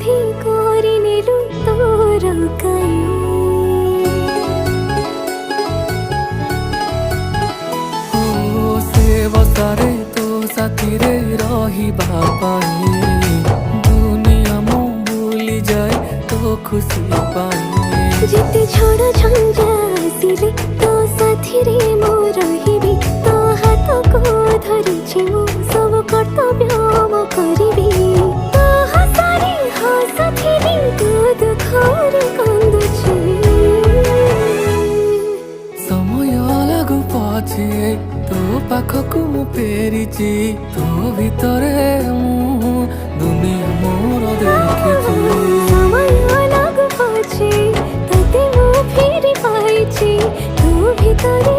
ही କରିନେଲୁ ତୋର କାଇଁ बसारे तो साथी रे रहिबा पाई दुनिया मु भूली जाए तो खुशी पाई जेते झड़ झंझा आसिले तो साथी रे मु रहिबी तो हाथ को धरिछि मु सब कर्तव्य मु करिबी तो हसारे हसाथी रे तू दुखरे कांदुछि समय लागू पछे तो पाखकु मु फेरिछि तो भितरे मु दुनिया मोर देखिछि समय लागू पछे तते मु फेरि पाइछि तू भितरे